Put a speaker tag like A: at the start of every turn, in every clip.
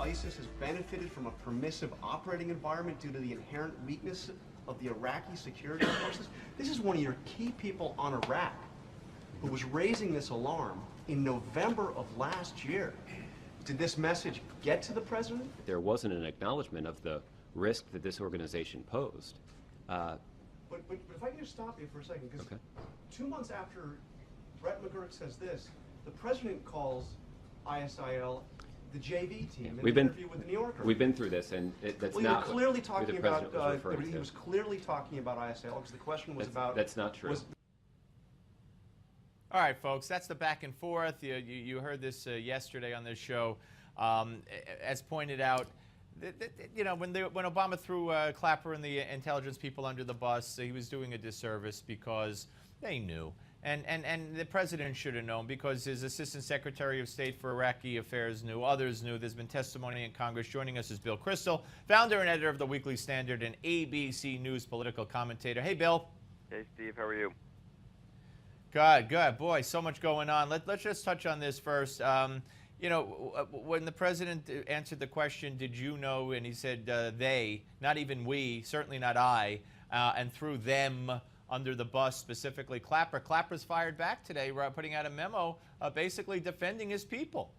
A: ISIS has benefited from a permissive operating environment due to the inherent weakness of the Iraqi security forces. This is one of your key people on Iraq who was raising this alarm in November of last year. Did this message get to the president?
B: There wasn't an acknowledgement of the risk that this organization posed.
A: But if I can just stop you for a second, because 2 months after Brett McGurk says this, the president calls ISIL the JV team in an interview with the New Yorker.
B: We've been through this, and that's not
A: clearly talking about.
B: He
A: was clearly talking about ISIL because the question was about.
B: That's not true.
C: All right, folks, that's the back and forth. You heard this yesterday on this show. As pointed out, when Obama threw Clapper and the intelligence people under the bus, he was doing a disservice because they knew. And the president should have known because his Assistant Secretary of State for Iraqi Affairs knew, others knew. There's been testimony in Congress. Joining us is Bill Kristol, founder and editor of the Weekly Standard and ABC News political commentator. Hey, Bill.
D: Hey, Steve. How are you?
C: Good. Boy, so much going on. Let's just touch on this first. When the president answered the question, did you know, and he said they, not even we, certainly not I, and threw them under the bus, specifically Clapper. Clapper's fired back today, putting out a memo basically defending his people.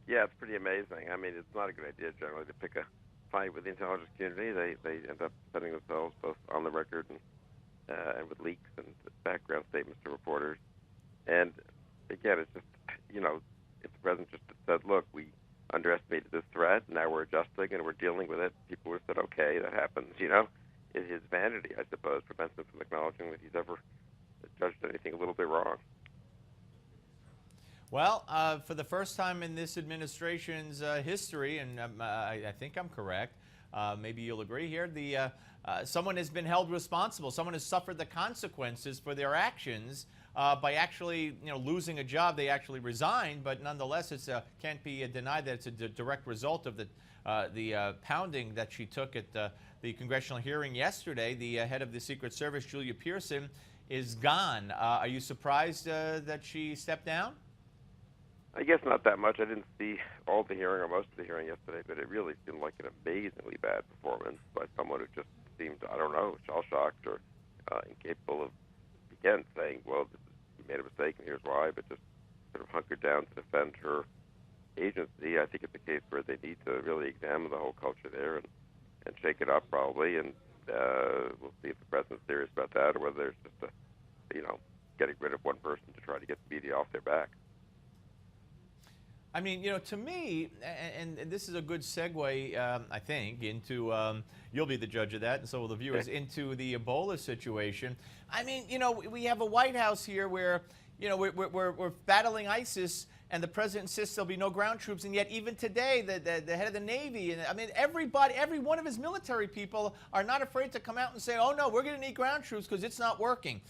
D: Yeah, it's pretty amazing. I mean, it's not a good idea generally to pick a fight with the intelligence community. They end up defending themselves both on the record and with leaks and background statements to reporters. And again, it's just, if the president just said, look, we underestimated this threat, now we're adjusting and we're dealing with it, people would have said, okay, that happens, His vanity, I suppose, prevents him from acknowledging that he's ever judged anything a little bit wrong.
C: Well, for the first time in this administration's history, and I think I'm correct, maybe you'll agree here, someone has been held responsible. Someone has suffered the consequences for their actions by actually, losing a job. They actually resigned, but nonetheless, it can't be denied that it's a direct result of the pounding that she took at the congressional hearing yesterday. The head of the Secret Service, Julia Pearson, is gone. Are you surprised that she stepped down?
D: I guess not that much. I didn't see all the hearing or most of the hearing yesterday, but it really seemed like an amazingly bad performance by someone who just seemed, I don't know, shell-shocked or incapable of, again, saying, well, you made a mistake and here's why, but just sort of hunkered down to defend her agency. I think it's a case where they need to really examine the whole culture there and shake it up probably, and we'll see if the president's serious about that or whether there's just getting rid of one person to try to get the media off their back.
C: I mean, to me, and this is a good segue, I think, into, you'll be the judge of that, and so will the viewers, into the Ebola situation. I mean, we have a White House here where, we're battling ISIS, and the president insists there'll be no ground troops, and yet even today, the head of the Navy, and I mean, every one of his military people are not afraid to come out and say, oh no, we're going to need ground troops because it's not working.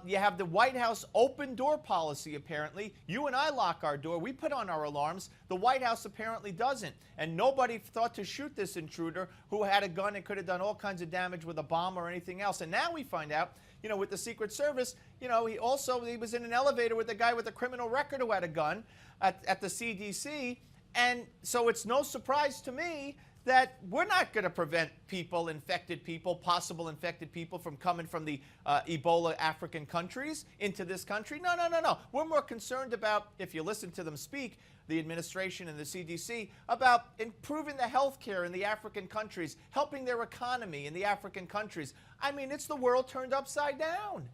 C: You have the White House open door policy, apparently. You and I lock our door. We put on our alarms. The White House apparently doesn't. And nobody thought to shoot this intruder who had a gun and could have done all kinds of damage with a bomb or anything else. And now we find out, with the Secret Service, he was in an elevator with a guy with a criminal record who had a gun at the CDC. And so it's no surprise to me that we're not going to prevent possible infected people from coming from the Ebola African countries into this country. No. We're more concerned about, if you listen to them speak, the administration and the CDC, about improving the health care in the African countries, helping their economy in the African countries. I mean, it's the world turned upside down.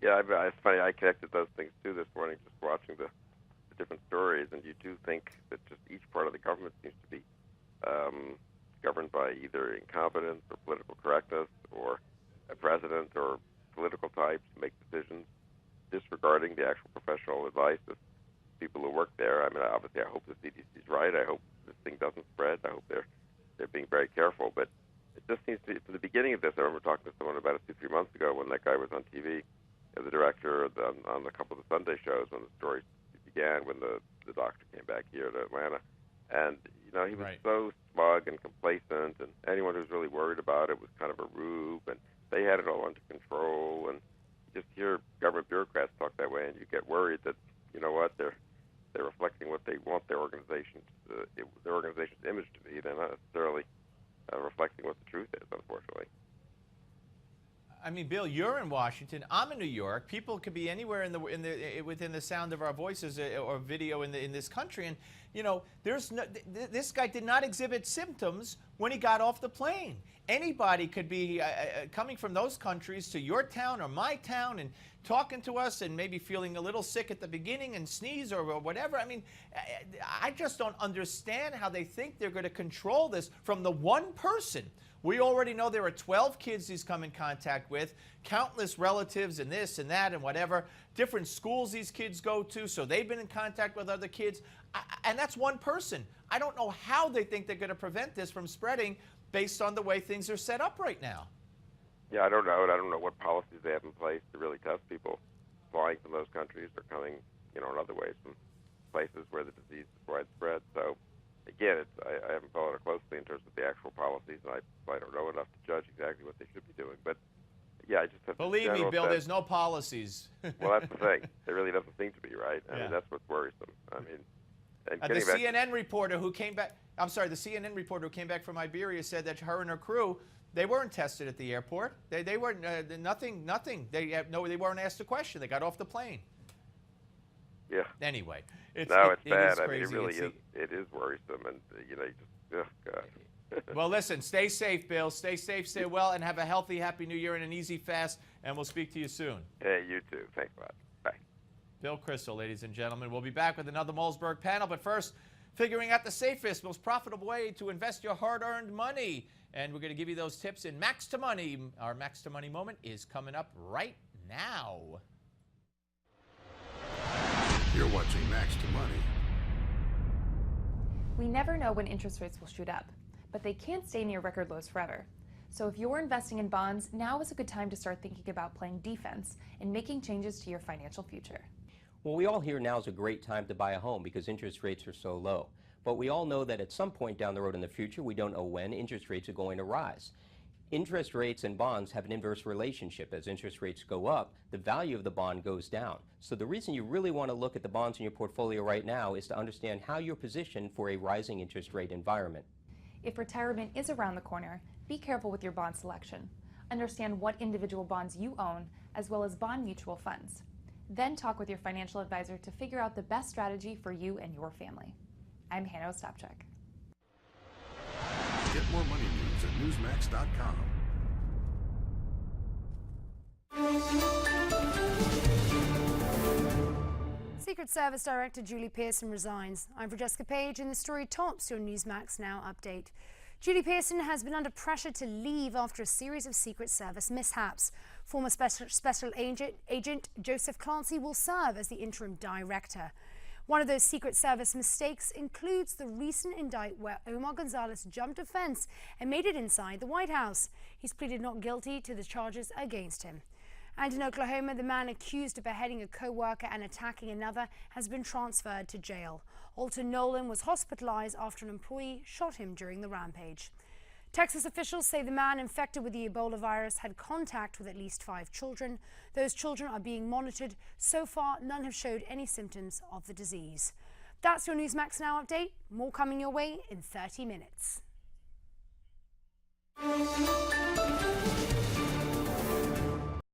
D: Yeah, it's funny. I connected those things too this morning, just watching the different stories, and you do think that just each part of the government seems to be governed by either incompetence or political correctness or a president or political types who make decisions disregarding the actual professional advice of people who work there. I mean, obviously, I hope the CDC is right. I hope this thing doesn't spread. I hope they're being very careful. But it just seems to be, from the beginning of this, I remember talking to someone about it 2-3 months ago when that guy was on TV as a director on a couple of the Sunday shows when the story began, when the doctor came back here to Atlanta. And, he was so smug and complacent, and anyone who's really worried about it was kind of a rube, and they had it all under control. And you just hear government bureaucrats talk that way, and you get worried that, they're they're reflecting what they want their organization's image to be. They're not necessarily reflecting what the truth is, unfortunately.
C: I mean, Bill, you're in Washington. I'm in New York. People could be anywhere within the sound of our voices or video in this country, and you know, this guy did not exhibit symptoms when he got off the plane. Anybody could be coming from those countries to your town or my town and talking to us and maybe feeling a little sick at the beginning and sneeze or whatever. I mean, I just don't understand how they think they're going to control this from the one person. We already know there are 12 kids he's come in contact with, countless relatives and this and that and whatever, different schools these kids go to, so they've been in contact with other kids, and that's one person. I don't know how they think they're going to prevent this from spreading based on the way things are set up right now.
D: Yeah, I don't know. I don't know what policies they have in place to really test people flying from those countries or coming, you know, in other ways from places where the disease is widespread. So, again, I haven't followed it closely in terms of the actual policies, and I don't know enough to judge exactly what they should be doing. But, yeah, I just have
C: Believe me, Bill, there's no policies.
D: Well, that's the thing. There really doesn't seem to be, right? I mean, that's what's worrisome. I mean, and
C: the CNN reporter who came back, the CNN reporter who came back from Iberia said that her and her crew, they weren't tested at the airport. They weren't, nothing. They weren't asked a question. They got off the plane.
D: Yeah.
C: Anyway,
D: it's bad. I mean, it
C: crazy.
D: really is. It is worrisome, and you know, you just, oh God.
C: Well, listen, stay safe, Bill. Stay safe, stay well, and have a healthy, happy New Year and an easy fast. And we'll speak to you soon.
D: Hey, you too. Thanks a lot. Bye.
C: Bill Kristol, ladies and gentlemen. We'll be back with another Malzberg panel, but first, figuring out the safest, most profitable way to invest your hard-earned money. And we're going to give you those tips in Max to Money. Our Max to Money moment is coming up right now.
E: You're watching Max to Money.
F: We never know when interest rates will shoot up, but they can't stay near record lows forever. So if you're investing in bonds, now is a good time to start thinking about playing defense and making changes to your financial future.
G: Well, we all hear now is a great time to buy a home because interest rates are so low. But we all know that at some point down the road in the future, we don't know when interest rates are going to rise. Interest rates and bonds have an inverse relationship. As interest rates go up, the value of the bond goes down. So the reason you really want to look at the bonds in your portfolio right now is to understand how you're positioned for a rising interest rate environment.
F: If retirement is around the corner, be careful with your bond selection. Understand what individual bonds you own, as well as bond mutual funds. Then talk with your financial advisor to figure out the best strategy for you and your family. I'm Hannah Ostapchuk.
E: Get more money news at newsmax.com.
H: Secret Service Director Julie Pearson resigns. I'm Francesca Page, and the story tops your Newsmax Now update. Julie Pearson has been under pressure to leave after a series of Secret Service mishaps. Former Special Agent Joseph Clancy will serve as the interim director. One of those Secret Service mistakes includes the recent indictment where Omar Gonzalez jumped a fence and made it inside the White House. He's pleaded not guilty to the charges against him. And in Oklahoma, the man accused of beheading a co-worker and attacking another has been transferred to jail. Alton Nolan was hospitalized after an employee shot him during the rampage. Texas officials say the man infected with the Ebola virus had contact with at least 5 children. Those children are being monitored. So far, none have showed any symptoms of the disease. That's your Newsmax Now update. More coming your way in 30 minutes.